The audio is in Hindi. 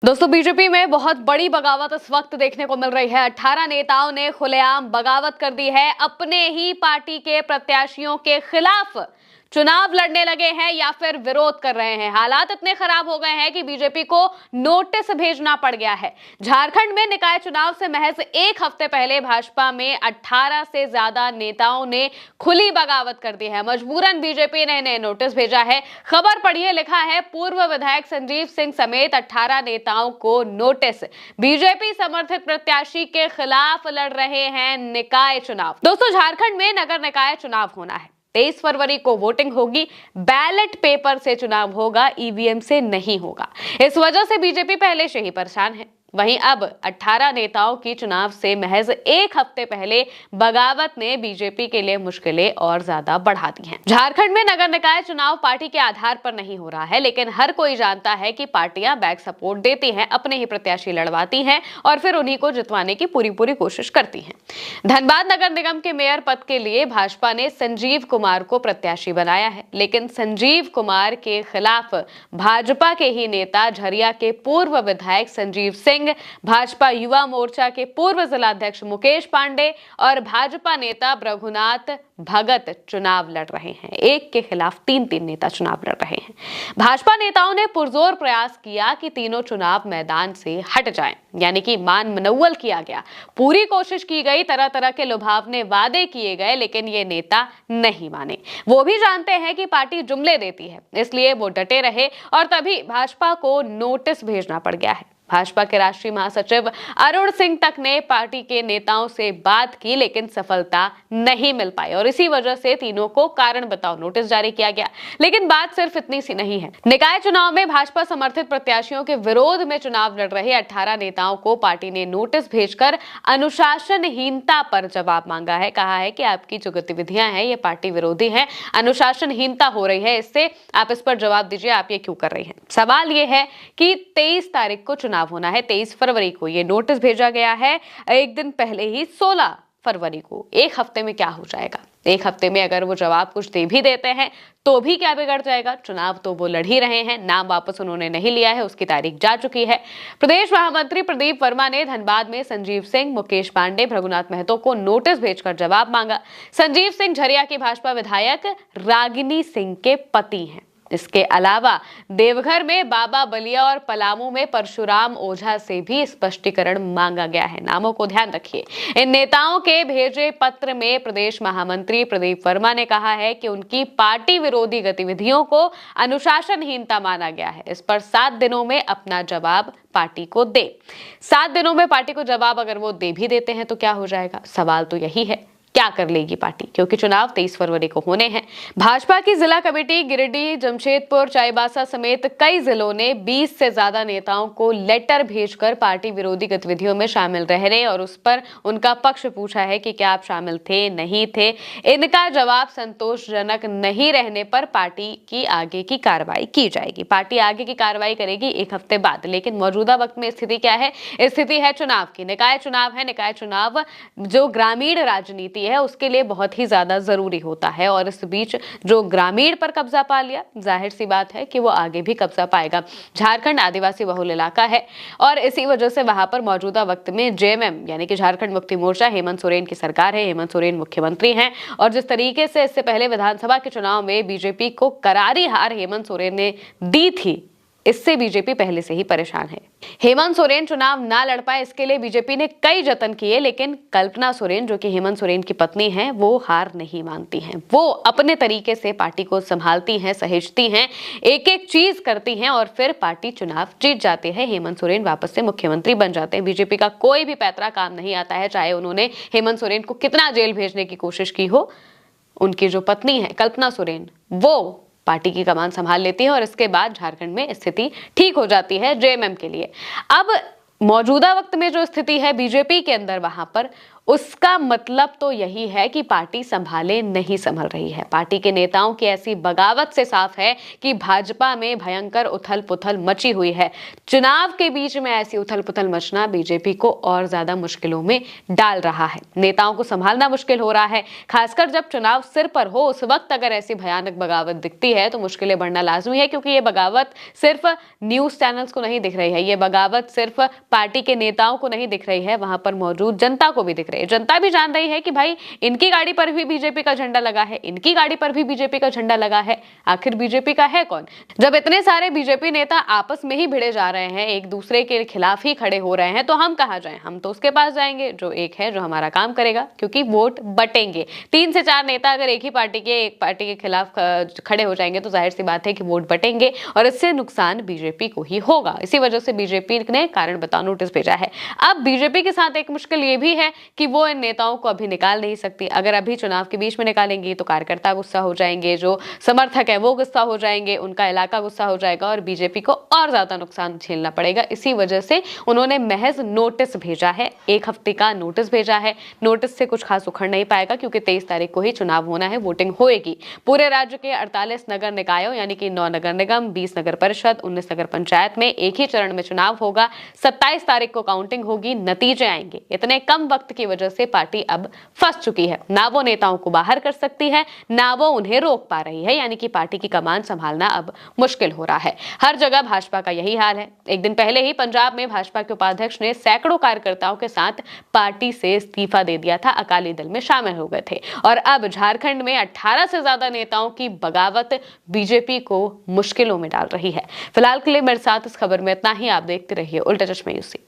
दोस्तों, बीजेपी में बहुत बड़ी बगावत इस वक्त देखने को मिल रही है। 18 नेताओं ने खुलेआम बगावत कर दी है। अपने ही पार्टी के प्रत्याशियों के खिलाफ चुनाव लड़ने लगे हैं या फिर विरोध कर रहे हैं। हालात इतने खराब हो गए हैं कि बीजेपी को नोटिस भेजना पड़ गया है। झारखंड में निकाय चुनाव से महज एक हफ्ते पहले भाजपा में 18 से ज्यादा नेताओं ने खुली बगावत कर दी है। मजबूरन बीजेपी ने इन्हें नोटिस भेजा है। खबर पढ़िए, लिखा है पूर्व विधायक संजीव सिंह समेत 18 नेताओं को नोटिस। बीजेपी समर्थित प्रत्याशी के खिलाफ लड़ रहे हैं निकाय चुनाव। दोस्तों, झारखंड में नगर निकाय चुनाव होना है। 23 फरवरी को वोटिंग होगी। बैलेट पेपर से चुनाव होगा, ईवीएम से नहीं होगा। इस वजह से बीजेपी पहले से ही परेशान है। वहीं अब 18 नेताओं की चुनाव से महज एक हफ्ते पहले बगावत ने बीजेपी के लिए मुश्किलें और ज्यादा बढ़ा दी हैं। झारखंड में नगर निकाय चुनाव पार्टी के आधार पर नहीं हो रहा है, लेकिन हर कोई जानता है कि पार्टियां बैक सपोर्ट देती हैं, अपने ही प्रत्याशी लड़वाती हैं और फिर उन्हीं को जितवाने की पूरी कोशिश करती हैं। धनबाद नगर निगम के मेयर पद के लिए भाजपा ने संजीव कुमार को प्रत्याशी बनाया है, लेकिन संजीव कुमार के खिलाफ भाजपा के ही नेता झरिया के पूर्व विधायक संजीव सिंह, भाजपा युवा मोर्चा के पूर्व जिलाध्यक्ष मुकेश पांडे और भाजपा नेता रघुनाथ भगत चुनाव लड़ रहे हैं। एक के खिलाफ तीन नेता चुनाव लड़ रहे हैं। भाजपा नेताओं ने पुरजोर प्रयास किया कि तीनों चुनाव मैदान से हट जाएं, यानी कि मान मनौवल किया गया। पूरी कोशिश की गई, तरह तरह के लुभावने वादे किए गए, लेकिन ये नेता नहीं माने। वो भी जानते हैं कि पार्टी जुमले देती है, इसलिए वो डटे रहे और तभी भाजपा को नोटिस भेजना पड़ गया है। भाजपा के राष्ट्रीय महासचिव अरुण सिंह तक ने पार्टी के नेताओं से बात की, लेकिन सफलता नहीं मिल पाई और इसी वजह से तीनों को कारण बताओ नोटिस जारी किया गया। लेकिन बात सिर्फ इतनी सी नहीं है। निकाय चुनाव में भाजपा समर्थित प्रत्याशियों के विरोध में चुनाव लड़ रहे 18 नेताओं को पार्टी ने नोटिस भेजकर अनुशासनहीनता पर जवाब मांगा है। कहा है कि आपकी जो गतिविधियां हैं ये पार्टी विरोधी हैं, अनुशासनहीनता हो रही है, इससे आप इस पर जवाब दीजिए, आप ये क्यों कर रही हैं। सवाल ये है कि 23 तारीख को चुनाव होना है, 23 फरवरी को ये नोटिस भेजा गया है। एक दिन पहले ही 16 फरवरी को, एक हफ्ते में क्या हो जाएगा। एक हफ्ते में अगर वो जवाब कुछ दे भी देते हैं तो भी क्या बिगड़ जाएगा। चुनाव तो वो लड़ ही रहे हैं, नाम वापस उन्होंने नहीं लिया है, उसकी तारीख जा चुकी है। प्रदेश महामंत्री प्रदीप वर्मा ने धनबाद में संजीव सिंह, मुकेश पांडे, रघुनाथ महतो को नोटिस भेजकर जवाब मांगा। संजीव सिंह झरिया की भाजपा विधायक रागिनी सिंह के पति हैं। इसके अलावा देवघर में बाबा बलिया और पलामू में परशुराम ओझा से भी स्पष्टीकरण मांगा गया है। नामों को ध्यान रखिए। इन नेताओं के भेजे पत्र में प्रदेश महामंत्री प्रदीप वर्मा ने कहा है कि उनकी पार्टी विरोधी गतिविधियों को अनुशासनहीनता माना गया है। इस पर 7 दिनों में अपना जवाब पार्टी को दे। 7 दिनों में पार्टी को जवाब अगर वो दे भी देते हैं तो क्या हो जाएगा। सवाल तो यही है, क्या कर लेगी पार्टी, क्योंकि चुनाव 23 फरवरी को होने हैं। भाजपा की जिला कमेटी गिरिडीह, जमशेदपुर, चाईबासा समेत कई जिलों ने 20 से ज्यादा नेताओं को लेटर भेजकर पार्टी विरोधी गतिविधियों में शामिल रहने और उस पर उनका पक्ष पूछा है कि क्या आप शामिल थे, नहीं थे। इनका जवाब संतोषजनक नहीं रहने पर पार्टी की आगे की कार्रवाई की जाएगी। पार्टी आगे की कार्रवाई करेगी एक हफ्ते बाद। लेकिन मौजूदा वक्त में स्थिति क्या है? स्थिति है चुनाव की। निकाय चुनाव है। निकाय चुनाव जो ग्रामीण राजनीति है उसके लिए बहुत ही ज्यादा जरूरी होता है और इस बीच जो ग्रामीण पर कब्जा पा लिया, जाहिर सी बात है कि वो आगे भी कब्जा पाएगा। झारखंड आदिवासी बहुल इलाका है और इसी वजह से वहां पर मौजूदा वक्त में जेएमएम यानी कि झारखंड मुक्ति मोर्चा, हेमंत सोरेन की सरकार है, हेमंत सोरेन मुख्यमंत्री हैं और जिस तरीके से इससे पहले विधानसभा के चुनाव में बीजेपी को करारी हार हेमंत सोरेन ने दी थी, इससे बीजेपी पहले से ही परेशान है। हेमंत सोरेन चुनाव ना लड़ पाए इसके लिए बीजेपी ने कई जतन किए, लेकिन कल्पना सोरेन जो कि हेमंत सोरेन की पत्नी हैं, वो हार नहीं मानती हैं। वो अपने तरीके से पार्टी को संभालती हैं, सहेजती हैं, एक एक चीज करती हैं और फिर पार्टी चुनाव जीत जाती है। हेमंत सोरेन वापस से मुख्यमंत्री बन जाते हैं। बीजेपी का कोई भी पैतरा काम नहीं आता है, चाहे उन्होंने हेमंत सोरेन को कितना जेल भेजने की कोशिश की हो। उनकी जो पत्नी है कल्पना सोरेन, वो पार्टी की कमान संभाल लेती है और इसके बाद झारखंड में स्थिति ठीक हो जाती है जेएमएम के लिए। अब मौजूदा वक्त में जो स्थिति है बीजेपी के अंदर, वहां पर उसका मतलब तो यही है कि पार्टी संभाले नहीं संभल रही है। पार्टी के नेताओं की ऐसी बगावत से साफ है कि भाजपा में भयंकर उथल पुथल मची हुई है। चुनाव के बीच में ऐसी उथल पुथल मचना बीजेपी को और ज्यादा मुश्किलों में डाल रहा है। नेताओं को संभालना मुश्किल हो रहा है, खासकर जब चुनाव सिर पर हो। उस वक्त अगर ऐसी भयानक बगावत दिखती है तो मुश्किलें बढ़ना लाजमी है, क्योंकि ये बगावत सिर्फ न्यूज चैनल्स को नहीं दिख रही है, ये बगावत सिर्फ पार्टी के नेताओं को नहीं दिख रही है, वहां पर मौजूद जनता को भी दिख रही है। जनता भी जान रही है कि भाई इनकी गाड़ी पर भी बीजेपी का झंडा लगा है, इनकी गाड़ी पर भी बीजेपी का झंडा लगा है, आखिर बीजेपी का है कौन? जब इतने सारे बीजेपी नेता आपस में ही भिड़े जा रहे हैं, एक दूसरे के खिलाफ ही खड़े हो रहे हैं, तो हम कहां जाएं? हम तो उसके पास जाएंगे जो एक है, जो हमारा काम करेगा, क्योंकि वोट बटेंगे। 3 से 4 नेता अगर एक पार्टी के खिलाफ खड़े हो जाएंगे तो जाहिर सी बात है कि वोट बटेंगे और इससे नुकसान बीजेपी को ही होगा। इसी वजह से बीजेपी ने कारण बताओ नोटिस भेजा है। अब बीजेपी के साथ एक मुश्किल ये भी है कि वो इन नेताओं को अभी निकाल नहीं सकती। अगर अभी चुनाव के बीच में निकालेंगी तो कार्यकर्ता गुस्सा हो जाएंगे, जो समर्थक है वो गुस्सा हो जाएंगे, उनका इलाका गुस्सा हो जाएगा और बीजेपी को और ज्यादा नुकसान झेलना पड़ेगा। इसी वजह से उन्होंने महज नोटिस भेजा है, 1 हफ्ते का नोटिस भेजा है। नोटिस से कुछ खास उखड़ नहीं पाएगा, क्योंकि 23 तारीख को ही चुनाव होना है, वोटिंग होएगी। पूरे राज्य के 48 नगर निकायों यानी कि 9 नगर निगम, 20 नगर परिषद, 19 नगर पंचायत में एक ही चरण में चुनाव होगा। 27 तारीख को काउंटिंग होगी, नतीजे आएंगे। इतने कम वक्त की वजह से पार्टी अब फंस चुकी है। ना वो नेताओं को बाहर कर सकती है, ना वो उन्हें रोक पा रही है, यानी कि पार्टी की कमान संभालना अब मुश्किल हो रहा है। हर जगह भाजपा का यही हाल है। एक दिन पहले ही पंजाब में भाजपा के उपाध्यक्ष ने सैकड़ों कार्यकर्ताओं के साथ पार्टी से इस्तीफा दे दिया था, अकाली दल में शामिल हो गए थे। और अब झारखंड में 18 से ज्यादा नेताओं की बगावत बीजेपी को मुश्किलों में डाल रही है। फिलहाल के लिए मेरे साथ इस खबर में इतना ही। आप देखते रहिए उल्टा चश्मा यूसी।